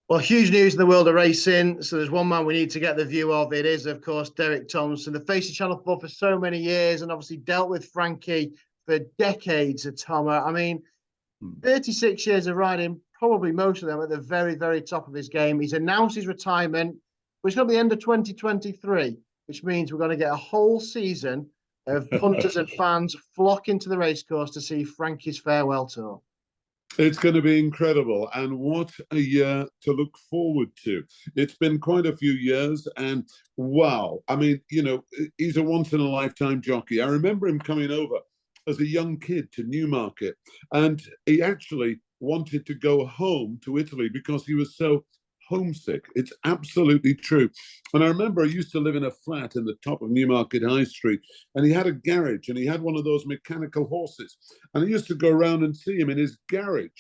Well, huge news in the world of racing. So there's one man we need to get the view of. It is, of course, Derek Thompson, the face of Channel 4 for so many years and obviously dealt with Frankie for decades at Tommo. I mean, 36 years of riding, probably most of them at the very, very top of his game. He's announced his retirement, which is going to be the end of 2023, which means we're going to get a whole season of punters and fans flocking to the racecourse to see Frankie's farewell tour. It's going to be incredible, and what a year to look forward to. It's been quite a few years, and wow. I mean, you know, he's a once-in-a-lifetime jockey. I remember him coming over as a young kid to Newmarket, and he actually wanted to go home to Italy because he was so homesick. It's absolutely true. And I remember I used to live in a flat in the top of Newmarket High Street, and he had a garage, and he had one of those mechanical horses. And I used to go around and see him in his garage,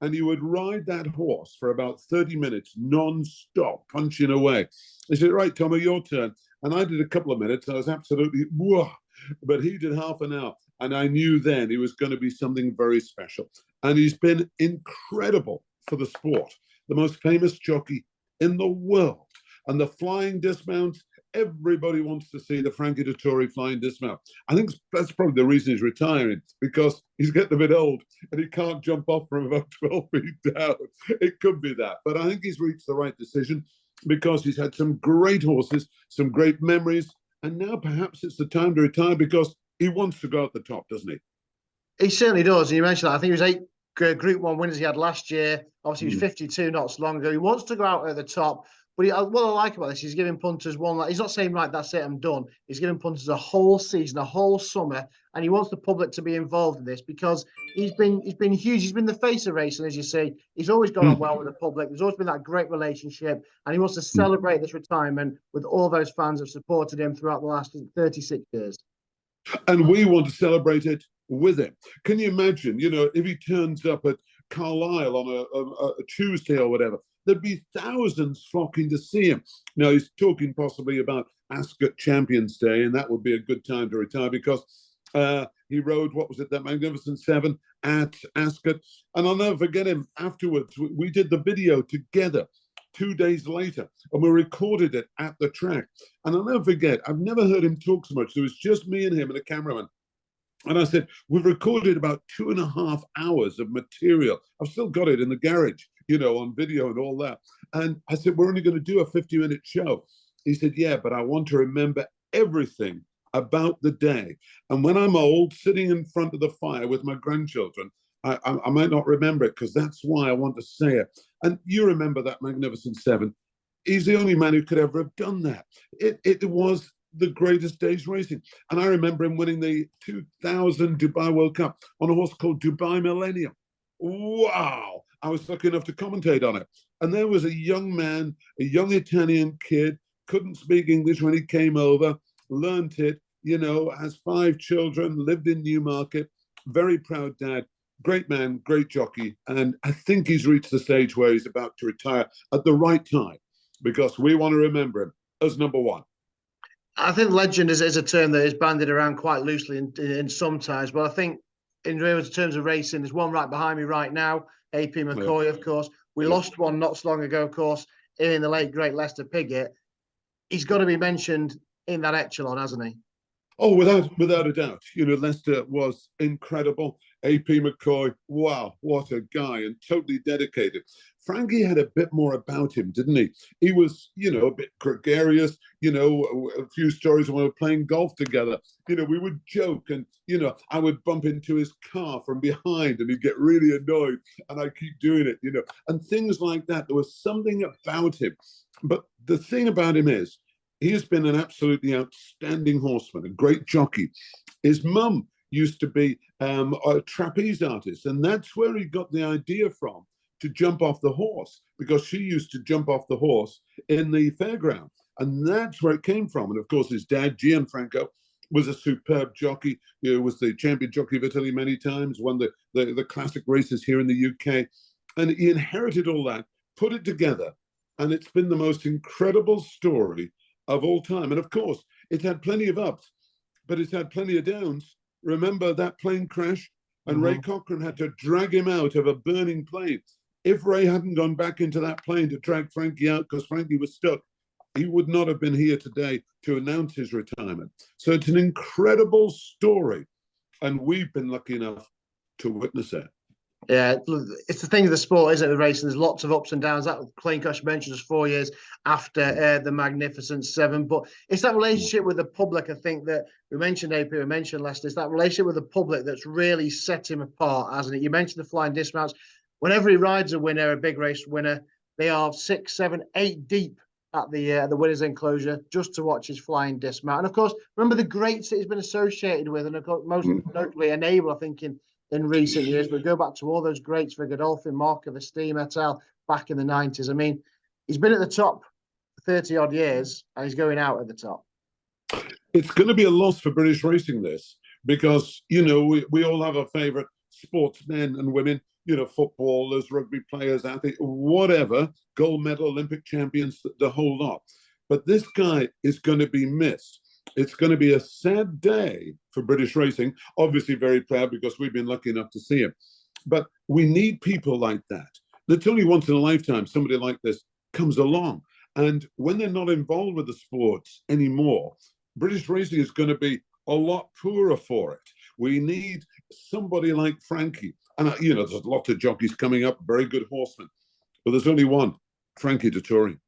and he would ride that horse for about 30 minutes non-stop, punching away. He said, right, Tommo, your turn. And I did a couple of minutes. I was absolutely, whoa. But he did half an hour. And I knew then he was going to be something very special. And he's been incredible for the sport. The most famous jockey in the world. And the flying dismounts, everybody wants to see the Frankie DETTORI flying dismount. I think that's probably the reason he's retiring, because he's getting a bit old and he can't jump off from about 12 feet down. It could be that. But I think he's reached the right decision because he's had some great horses, some great memories. And now perhaps it's the time to retire because he wants to go at the top, doesn't he? He certainly does. And you mentioned that. I think it was 8 Group 1 winners he had last year. Obviously, he was 52 not so long ago. He wants to go out at the top. But what I like about this, he's giving punters one. He's not saying, right, that's it, I'm done. He's giving punters a whole season, a whole summer, and he wants the public to be involved in this because he's been huge. He's been the face of racing, as you say. He's always gone on well with the public. There's always been that great relationship, and he wants to celebrate this retirement with all those fans that have supported him throughout the last 36 years. And we want to celebrate it with him. Can you imagine, you know, if he turns up at Carlisle on a Tuesday or whatever, there'd be thousands flocking to see him. Now, he's talking possibly about Ascot Champions Day, and that would be a good time to retire because he rode, what was it, that Magnificent Seven at Ascot. And I'll never forget him afterwards. We did the video together 2 days later, and we recorded it at the track. And I'll never forget, I've never heard him talk so much. There was just me and him and a cameraman. And I said, we've recorded about 2.5 hours of material. I've still got it in the garage, you know, on video and all that. And I said, we're only going to do a 50-minute show. He said, yeah, but I want to remember everything about the day. And when I'm old, sitting in front of the fire with my grandchildren, I might not remember it because that's why I want to say it. And you remember that Magnificent Seven. He's the only man who could ever have done that. It was the greatest days racing. And I remember him winning the 2000 Dubai World Cup on a horse called Dubai Millennium. Wow. I was lucky enough to commentate on it. And there was a young man, a young Italian kid, couldn't speak English when he came over, learned it, you know, has 5 children, lived in Newmarket, very proud dad, great man, great jockey. And I think he's reached the stage where he's about to retire at the right time because we want to remember him as number one. I think legend is a term that is bandied around quite loosely in some times, but I think in terms of racing, there's one right behind me right now, AP McCoy, of course. We lost one not so long ago, of course, in the late, great Lester Piggott. He's got to be mentioned in that echelon, hasn't he? Oh, without a doubt. You know, Lester was incredible. AP McCoy, wow, what a guy, and totally dedicated. Frankie had a bit more about him, didn't he? He was, you know, a bit gregarious, you know, a few stories when we were playing golf together. You know, we would joke and, you know, I would bump into his car from behind and he'd get really annoyed and I'd keep doing it, you know, and things like that. There was something about him. But the thing about him is, he has been an absolutely outstanding horseman, a great jockey. His mum used to be a trapeze artist, and that's where he got the idea from to jump off the horse, because she used to jump off the horse in the fairground, and that's where it came from. And of course, his dad, Gianfranco, was a superb jockey. You know, was the champion jockey of Italy many times, won the classic races here in the UK, and he inherited all that, put it together, and it's been the most incredible story of all time. And of course, it's had plenty of ups, but it's had plenty of downs. Remember that plane crash? And Ray Cochran had to drag him out of a burning plane. If Ray hadn't gone back into that plane to drag Frankie out because Frankie was stuck, he would not have been here today to announce his retirement. So it's an incredible story, and we've been lucky enough to witness it. Yeah, it's the thing of the sport, isn't it, with racing? There's lots of ups and downs. That plane crash mentioned was 4 years after the Magnificent Seven. But it's that relationship with the public, I think, that we mentioned, AP, we mentioned Lester. It's that relationship with the public that's really set him apart, hasn't it? You mentioned the flying dismounts. Whenever he rides a winner, a big race winner, they are 6, 7, 8 deep at the winner's enclosure just to watch his flying dismount. And of course, remember the greats that he's been associated with, and of course, most notably Enable, I think, in recent years, but go back to all those greats for Godolphin, Mark of Esteem, et al. Back in the 90s. I mean, he's been at the top for 30 odd years and he's going out at the top. It's going to be a loss for British racing, this, because, you know, we all have our favorite sportsmen and women, you know, footballers, rugby players, athletes, whatever, gold medal, Olympic champions, the whole lot. But this guy is going to be missed. It's going to be a sad day for British racing. Obviously very proud because we've been lucky enough to see him. But we need people like that. It's only once in a lifetime somebody like this comes along. And when they're not involved with the sports anymore, British racing is going to be a lot poorer for it. We need somebody like Frankie. And, you know, there's lots of jockeys coming up, very good horsemen. But there's only one, Frankie Dettori.